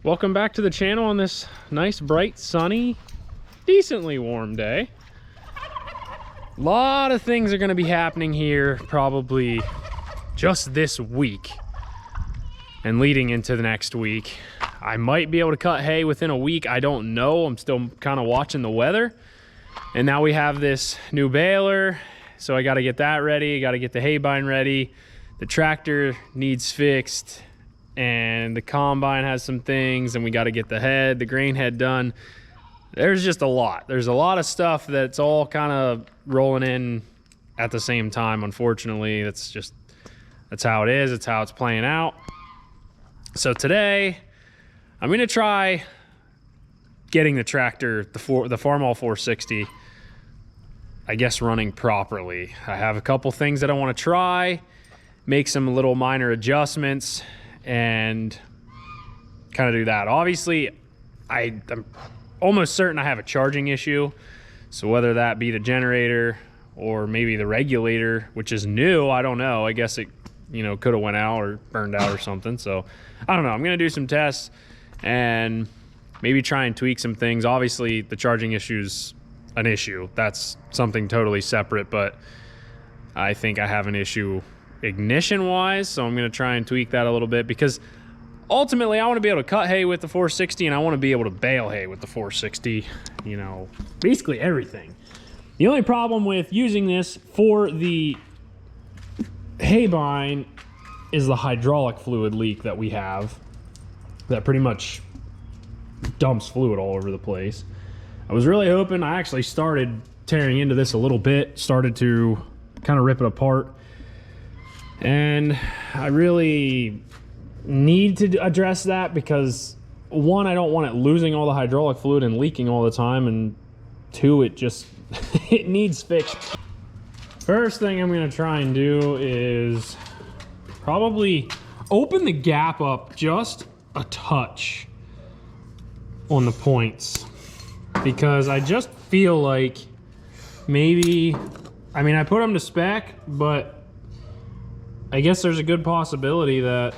Welcome back to the channel on this nice, bright, sunny, decently warm day. A lot of things are going to be happening here probably just this week and leading into the next week. I might be able to cut hay within a week. I don't know. I'm still kind of watching the weather. And now we have this new baler, so I got to get that ready. Got to get the hay bine ready. The tractor needs fixed. And the combine has some things, and we got to get the grain head done. There's just a lot. There's a lot of stuff that's all kind of rolling in at the same time. Unfortunately, that's how it is. It's how it's playing out. So today, I'm going to try getting the tractor, the Farmall 460, I guess, running properly. I have a couple things that I want to try, make some little minor adjustments, and kind of do that. Obviously, I'm almost certain I have a charging issue. So whether that be the generator or maybe the regulator, which is new, I don't know. I guess it, could have went out or burned out or something. So I don't know. I'm going to do some tests and maybe try and tweak some things. Obviously, the charging issue's an issue. That's something totally separate, but I think I have an issue ignition wise, so I'm going to try and tweak that a little bit, because ultimately I want to be able to cut hay with the 460 and I want to be able to bale hay with the 460, basically everything. The only problem with using this for the hay bine is the hydraulic fluid leak that we have that pretty much dumps fluid all over the place. I was really hoping, I actually started tearing into this a little bit, started to kind of rip it apart. And I really need to address that because, one, I don't want it losing all the hydraulic fluid and leaking all the time, and two, it just it needs fixed. First thing I'm going to try and do is probably open the gap up just a touch on the points, because I just feel like maybe, I put them to spec, but I guess there's a good possibility that,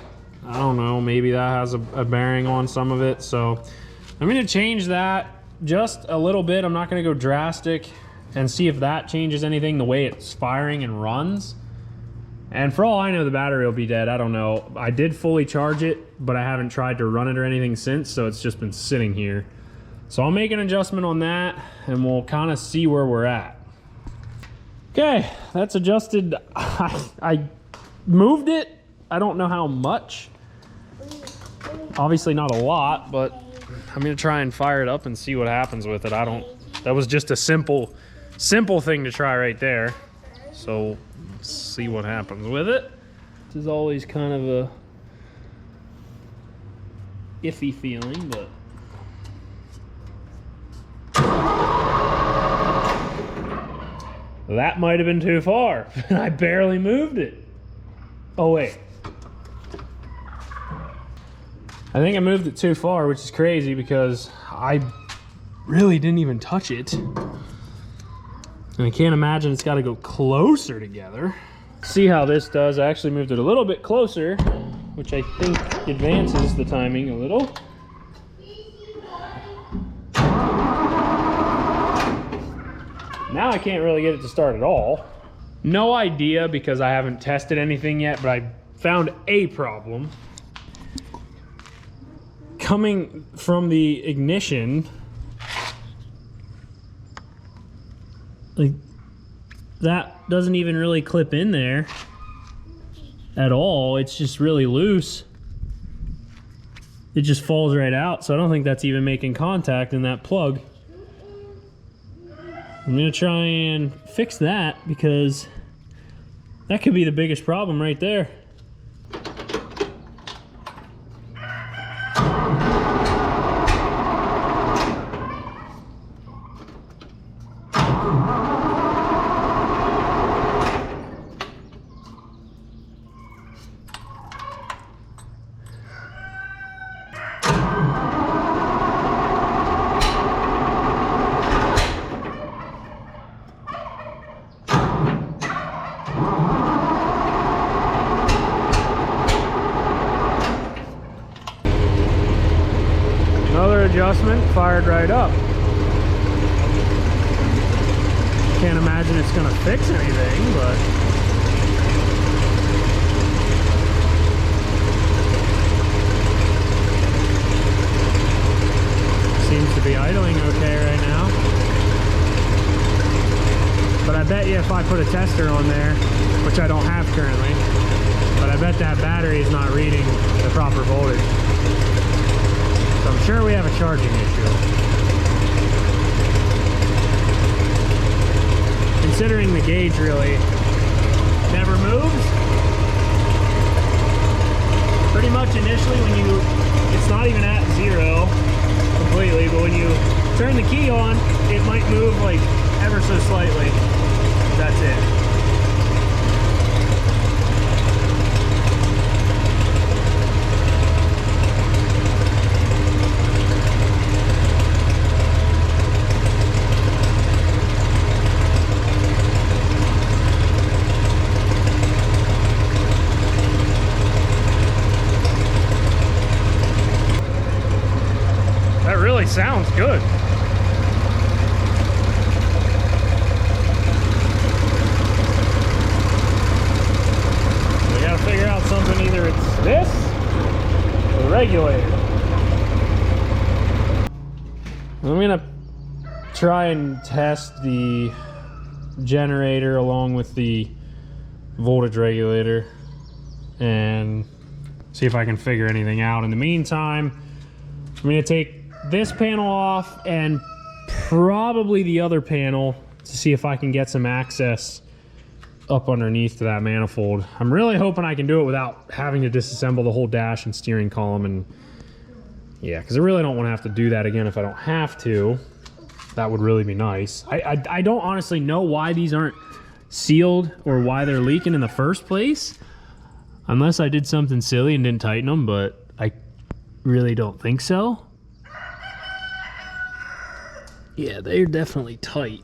I don't know, maybe that has a bearing on some of it. So I'm going to change that just a little bit. I'm not going to go drastic, and see if that changes anything, the way it's firing and runs. And for all I know, the battery will be dead. I don't know. I did fully charge it, but I haven't tried to run it or anything since, so it's just been sitting here. So I'll make an adjustment on that, and we'll kind of see where we're at. Okay, that's adjusted. I moved it. I don't know how much. Obviously not a lot, but I'm gonna try and fire it up and see what happens with it. That was just a simple thing to try right there. So let's see what happens with it. This is always kind of a iffy feeling, but that might have been too far. I barely moved it. Oh wait, I think I moved it too far, which is crazy because I really didn't even touch it. And I can't imagine it's got to go closer together. See how this does. I actually moved it a little bit closer, which I think advances the timing a little. Now I can't really get it to start at all. No idea, because I haven't tested anything yet, but I found a problem. Coming from the ignition, like, that doesn't even really clip in there at all. It's just really loose. It just falls right out, so I don't think that's even making contact in that plug. I'm gonna try and fix that, because that could be the biggest problem right there. adjustment, fired right up. Can't imagine it's gonna fix anything, but seems to be idling okay right now. But I bet you if I put a tester on there, which I don't have currently, but I bet that battery is not reading the proper voltage. So I'm sure we have a charging issue. Considering the gauge really never moves. Pretty much initially when it's not even at 0 completely, but when you turn the key on, it might move like ever so slightly. That's it. That really sounds good. We gotta figure out something, either it's this or the regulator. I'm gonna try and test the generator along with the voltage regulator and see if I can figure anything out. In the meantime, I'm gonna take this panel off and probably the other panel to see if I can get some access up underneath to that manifold. I'm really hoping I can do it without having to disassemble the whole dash and steering column, and yeah, because I really don't want to have to do that again if I don't have to. That would really be nice. I don't honestly know why these aren't sealed or why they're leaking in the first place, unless I did something silly and didn't tighten them, but I really don't think so. Yeah, they're definitely tight.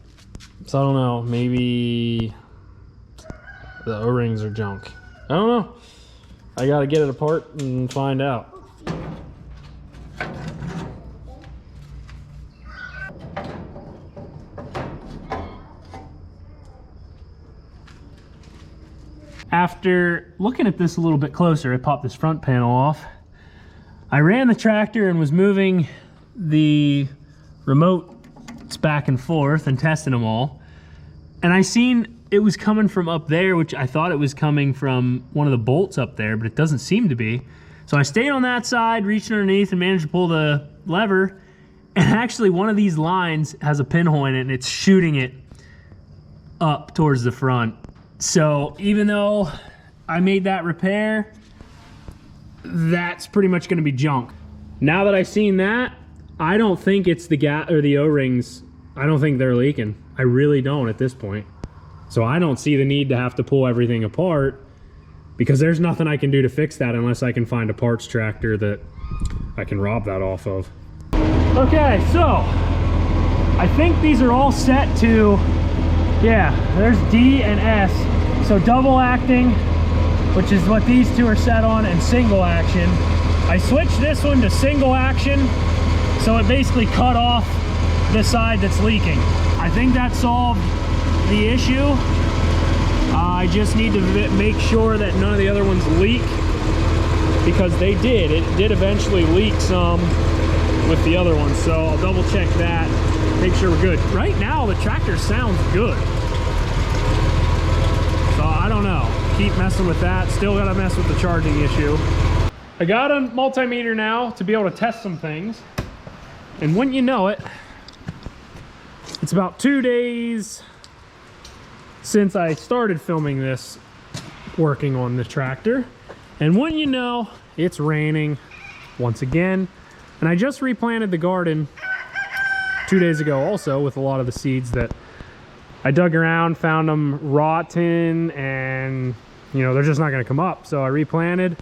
So I don't know, maybe the O-rings are junk. I don't know. I gotta get it apart and find out. After looking at this a little bit closer, I popped this front panel off. I ran the tractor and was moving the remote back and forth and testing them all, and I seen it was coming from up there, which I thought it was coming from one of the bolts up there, but it doesn't seem to be. So I stayed on that side, reached underneath and managed to pull the lever, and actually one of these lines has a pinhole in it and it's shooting it up towards the front. So even though I made that repair, that's pretty much going to be junk. Now that I've seen that, I don't think it's the gas or the O-rings. I don't think they're leaking. I really don't at this point. So I don't see the need to have to pull everything apart, because there's nothing I can do to fix that unless I can find a parts tractor that I can rob that off of. Okay, so I think these are all set to, yeah, there's D and S. So double acting, which is what these two are set on, and single action. I switched this one to single action, so it basically cut off the side that's leaking. I think that solved the issue. I just need to make sure that none of the other ones leak, because they did. It did eventually leak some with the other ones, so I'll double check that, make sure we're good. Right now the tractor sounds good, so I don't know. Keep messing with that. Still gotta mess with the charging issue. I got a multimeter now to be able to test some things, and wouldn't you know it, it's about 2 days since I started filming this, working on the tractor, and wouldn't you know, it's raining once again. And I just replanted the garden 2 days ago also, with a lot of the seeds that I dug around, found them rotten, and you know, they're just not gonna come up. So I replanted,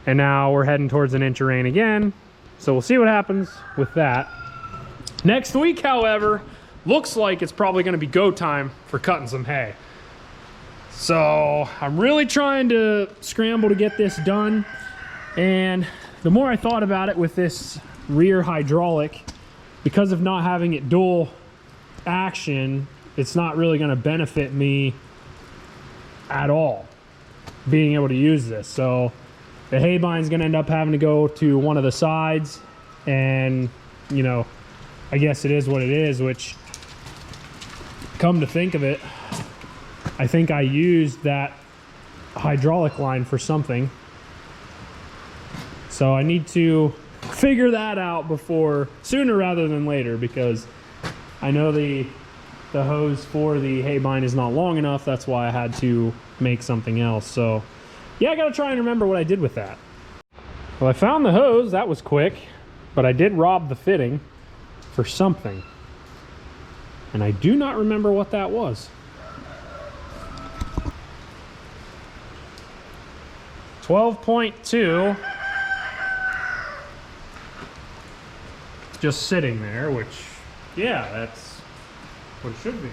and now we're heading towards an inch of rain again. So we'll see what happens with that. Next week, however, looks like it's probably gonna be go time for cutting some hay. So I'm really trying to scramble to get this done. And the more I thought about it with this rear hydraulic, because of not having it dual action, it's not really going to benefit me at all being able to use this. So the hay bind's going to end up having to go to one of the sides, and you know, I guess it is what it is, which, come to think of it, I think I used that hydraulic line for something. So I need to figure that out sooner rather than later, because I know the hose for the hay bind is not long enough. That's why I had to make something else. So yeah, I gotta try and remember what I did with that. Well, I found the hose. That was quick, but I did rob the fitting for something, and I do not remember what that was. 12.2, just sitting there, which, yeah, that's what it should be.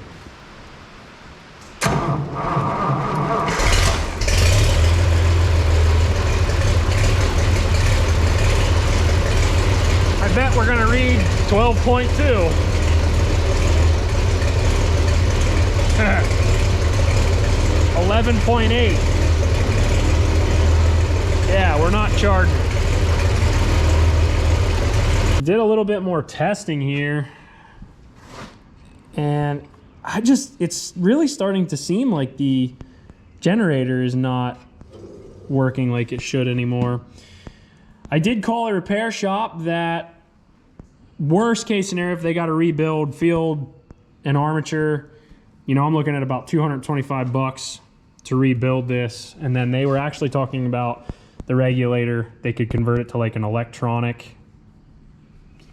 I bet we're gonna read 12.2. 11.8. Yeah, we're not charging. Did a little bit more testing here, and it's really starting to seem like the generator is not working like it should anymore. I did call a repair shop that, worst case scenario, if they got to rebuild field and armature, you know, I'm looking at about 225 bucks to rebuild this. And then they were actually talking about the regulator. They could convert it to like an electronic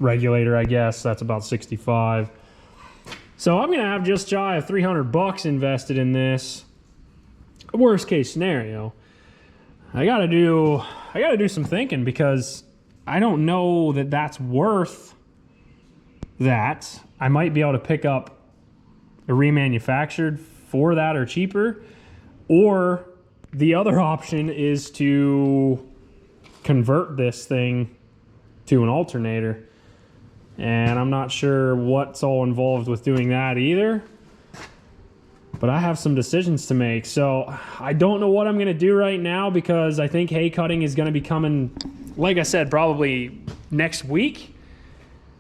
regulator, I guess. That's about 65. So I'm gonna have just shy of 300 bucks invested in this. Worst case scenario. I gotta do some thinking, because I don't know that that's worth that. I might be able to pick up a remanufactured for that or cheaper, or the other option is to convert this thing to an alternator, and I'm not sure what's all involved with doing that either, but I have some decisions to make. So I don't know what I'm gonna do right now, because I think hay cutting is gonna be coming, like I said, probably next week,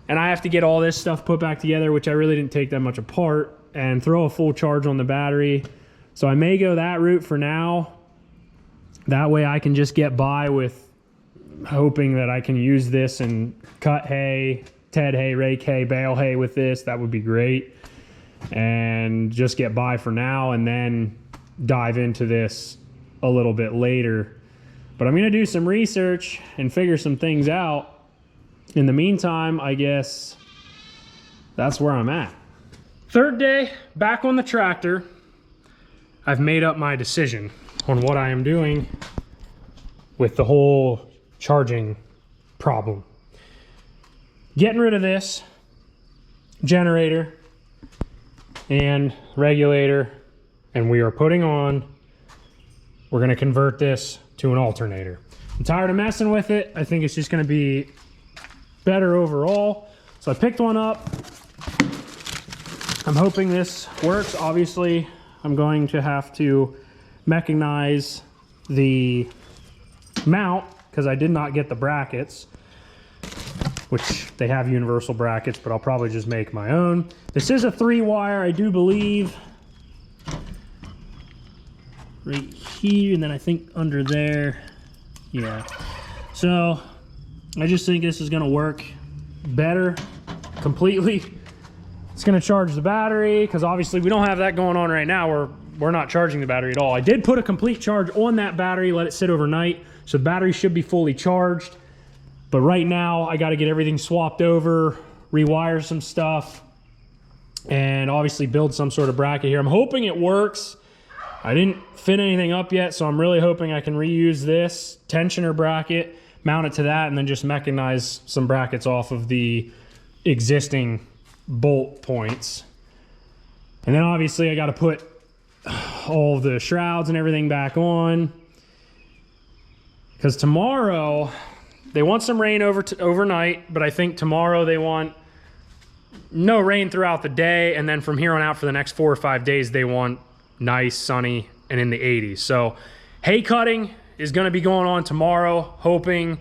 and I have to get all this stuff put back together, which I really didn't take that much apart, and throw a full charge on the battery. So I may go that route for now. That way I can just get by with hoping that I can use this and cut hay, ted hay, rake hay, bale hay with this. That would be great. And just get by for now, and then dive into this a little bit later. But I'm gonna do some research and figure some things out. In the meantime, I guess that's where I'm at. Third day back on the tractor. I've made up my decision on what I am doing with the whole charging problem. Getting rid of this generator and regulator, and we're gonna convert this to an alternator. I'm tired of messing with it. I think it's just gonna be better overall. So I picked one up. I'm hoping this works. Obviously, I'm going to have to mechanize the mount, because I did not get the brackets, which they have universal brackets, but I'll probably just make my own. This is a 3-wire, I do believe, right here, and then I think under there. Yeah. So I just think this is gonna work better completely. It's gonna charge the battery, because obviously we don't have that going on right now. We're not charging the battery at all. I did put a complete charge on that battery, let it sit overnight, so the battery should be fully charged. But right now I gotta get everything swapped over, rewire some stuff, and obviously build some sort of bracket here. I'm hoping it works. I didn't fit anything up yet, so I'm really hoping I can reuse this tensioner bracket, mount it to that, and then just mechanize some brackets off of the existing bolt points. And then obviously I got to put all the shrouds and everything back on, because tomorrow they want some rain overnight, but I think tomorrow they want no rain throughout the day, and then from here on out for the next 4 or 5 days, they want nice, sunny, and in the 80s. So hay cutting is gonna be going on tomorrow, hoping,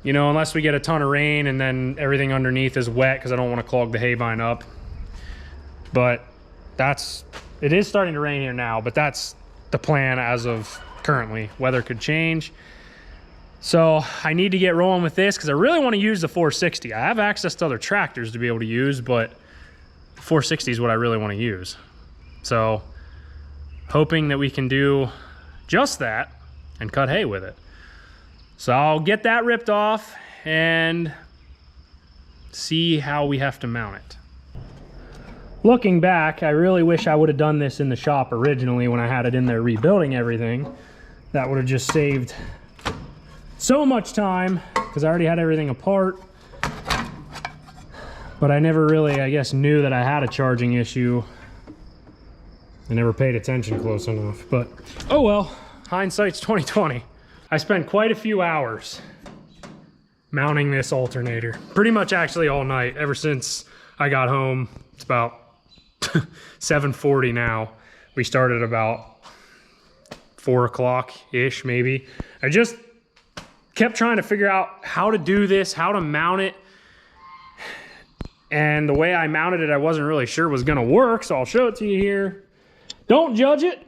you know, unless we get a ton of rain and then everything underneath is wet, because I don't want to clog the hay vine up. But it is starting to rain here now, but that's the plan as of currently. Weather could change. So I need to get rolling with this because I really want to use the 460. I have access to other tractors to be able to use, but 460 is what I really want to use. So hoping that we can do just that and cut hay with it. So I'll get that ripped off and see how we have to mount it. Looking back, I really wish I would have done this in the shop originally when I had it in there rebuilding everything. That would have just saved so much time because I already had everything apart. But I never really, I guess, knew that I had a charging issue. I never paid attention close enough, but oh well, hindsight's 2020. I spent quite a few hours mounting this alternator. Pretty much actually all night, ever since I got home. It's about 7:40 now. We started about 4 o'clock-ish maybe. I just kept trying to figure out how to do this, how to mount it. And the way I mounted it, I wasn't really sure was gonna work, so I'll show it to you here. Don't judge it.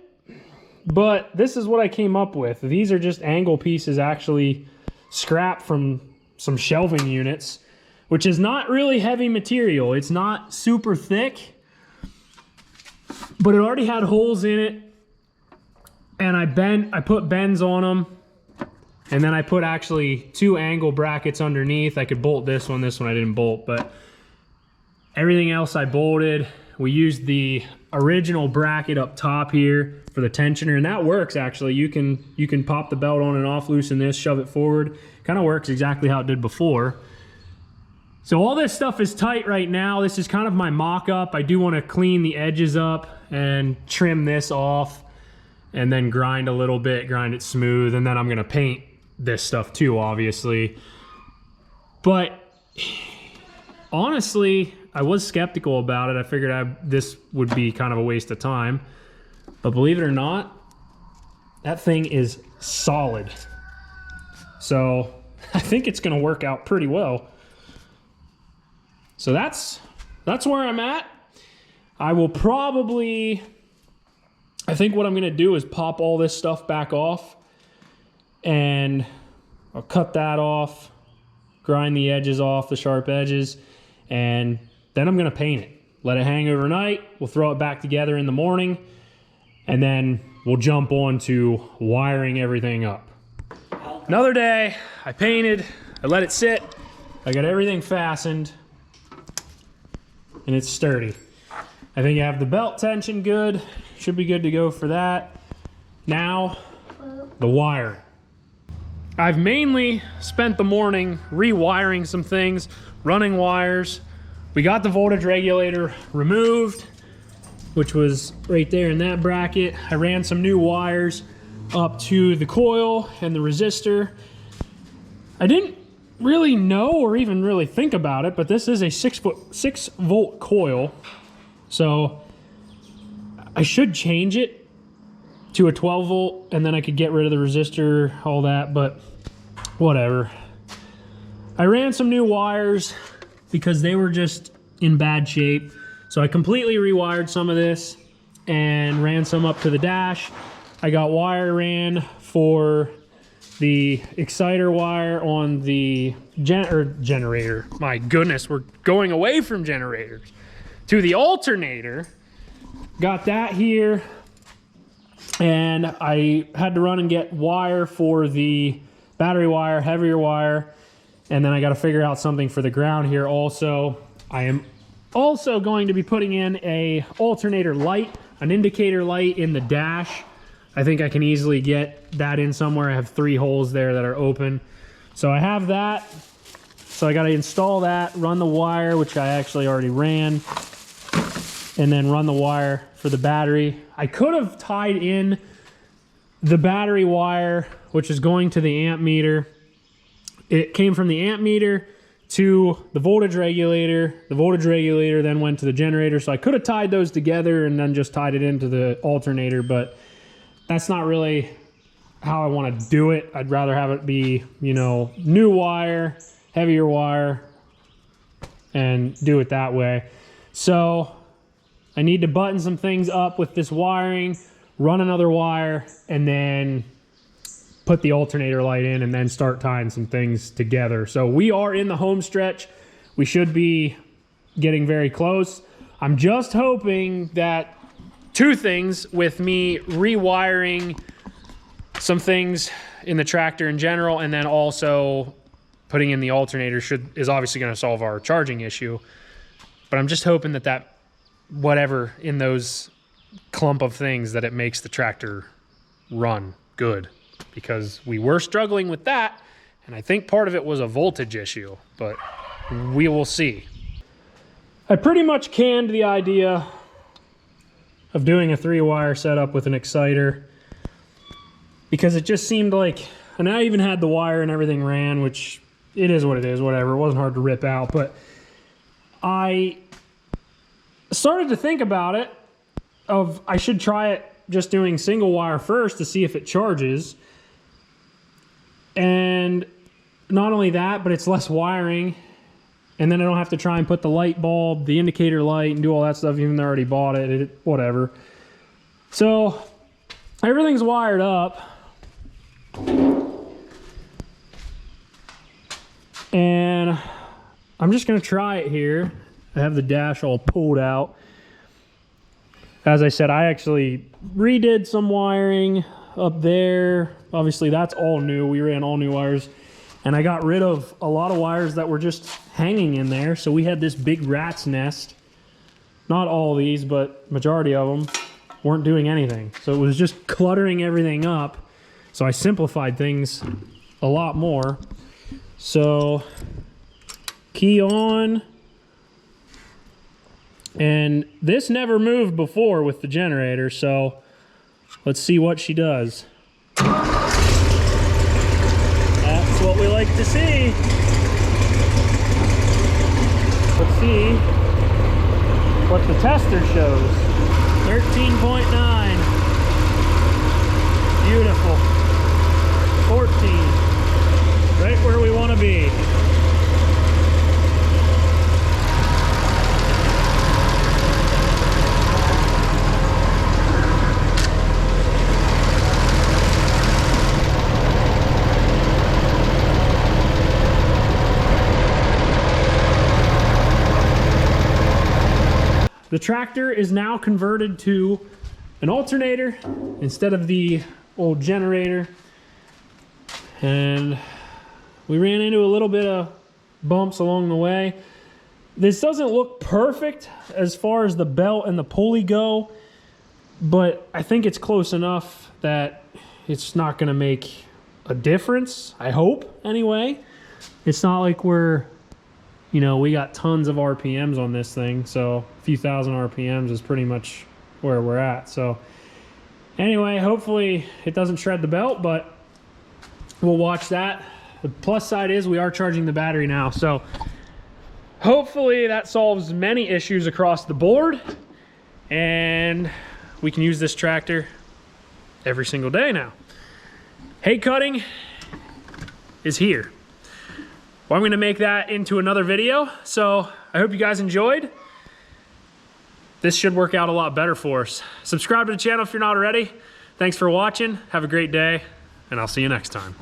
But this is what I came up with. These are just angle pieces actually scrapped from some shelving units, which is not really heavy material. It's not super thick, but it already had holes in it. And I put bends on them. And then I put actually 2 angle brackets underneath. I could bolt this one I didn't bolt, but everything else I bolted. We used the original bracket up top here for the tensioner, and that works actually. You can pop the belt on and off, loosen this, shove it forward. Kind of works exactly how it did before. So all this stuff is tight right now. This is kind of my mock-up. I do want to clean the edges up and trim this off and then grind a little bit, grind it smooth, and then I'm gonna paint this stuff too, obviously. But honestly, I was skeptical about it. I figured this would be kind of a waste of time. But believe it or not, that thing is solid. So I think it's gonna work out pretty well. So that's where I'm at. I will probably, I think what I'm gonna do is pop all this stuff back off and I'll cut that off, grind the edges off, the sharp edges, and then I'm gonna paint it. Let it hang overnight. We'll throw it back together in the morning, and then we'll jump on to wiring everything up. Another day, I painted, I let it sit, I got everything fastened, and it's sturdy. I think I have the belt tension good, should be good to go for that. Now, the wire. I've mainly spent the morning rewiring some things, running wires. We got the voltage regulator removed, which was right there in that bracket. I ran some new wires up to the coil and the resistor. I didn't really know or even really think about it, but this is a 6 volt coil. So I should change it to a 12 volt and then I could get rid of the resistor, all that, but whatever. I ran some new wires because they were just in bad shape. So I completely rewired some of this and ran some up to the dash. I got wire ran for the exciter wire on the generator. My goodness, we're going away from generators to the alternator. Got that here. And I had to run and get wire for the battery wire, heavier wire. And then I got to figure out something for the ground here also. I am also going to be putting in a alternator light, an indicator light in the dash. I think I can easily get that in somewhere. I have 3 holes there that are open. So I have that. So I got to install that, run the wire, which I actually already ran, and then run the wire for the battery. I could have tied in the battery wire, which is going to the amp meter. It came from the amp meter to the voltage regulator. The voltage regulator then went to the generator. So I could have tied those together and then just tied it into the alternator, but that's not really how I want to do it. I'd rather have it be, you know, new wire, heavier wire, and do it that way. So I need to button some things up with this wiring, run another wire, and then put the alternator light in and then start tying some things together. So we are in the home stretch. We should be getting very close. I'm just hoping that two things with me rewiring some things in the tractor in general, and then also putting in the alternator is obviously going to solve our charging issue. But I'm just hoping that whatever in those clump of things, that it makes the tractor run good, because we were struggling with that, and I think part of it was a voltage issue, but we will see. I pretty much canned the idea of doing a 3-wire setup with an exciter, because it just seemed like, and I even had the wire and everything ran, which it is what it is, whatever. It wasn't hard to rip out, but I started to think about it, of I should try it just doing single wire first to see if it charges. And not only that, but it's less wiring, and then I don't have to try and put the light bulb, the indicator light, and do all that stuff, even though I already bought it, whatever. So everything's wired up, and I'm just gonna try it here. I have the dash all pulled out. As I said, I actually redid some wiring up there. Obviously that's all new. We ran all new wires, and I got rid of a lot of wires that were just hanging in there. So we had this big rat's nest. Not all of these, but majority of them weren't doing anything. So it was just cluttering everything up. So I simplified things a lot more. So key on. And this never moved before with the generator, so let's see what she does. That's what we like to see. Let's see what the tester shows. 13.9. Beautiful. 14. Right where we want to be. The tractor is now converted to an alternator instead of the old generator. And we ran into a little bit of bumps along the way. This doesn't look perfect as far as the belt and the pulley go, but I think it's close enough that it's not gonna make a difference, I hope, anyway. It's not like we're, you know, we got tons of RPMs on this thing, so a few thousand RPMs is pretty much where we're at. So anyway, hopefully it doesn't shred the belt, but we'll watch that. The plus side is we are charging the battery now, so hopefully that solves many issues across the board, and we can use this tractor every single day now. Hay cutting is here. Well, I'm gonna make that into another video, so I hope you guys enjoyed. This should work out a lot better for us. Subscribe to the channel if you're not already. Thanks for watching. Have a great day, and I'll see you next time.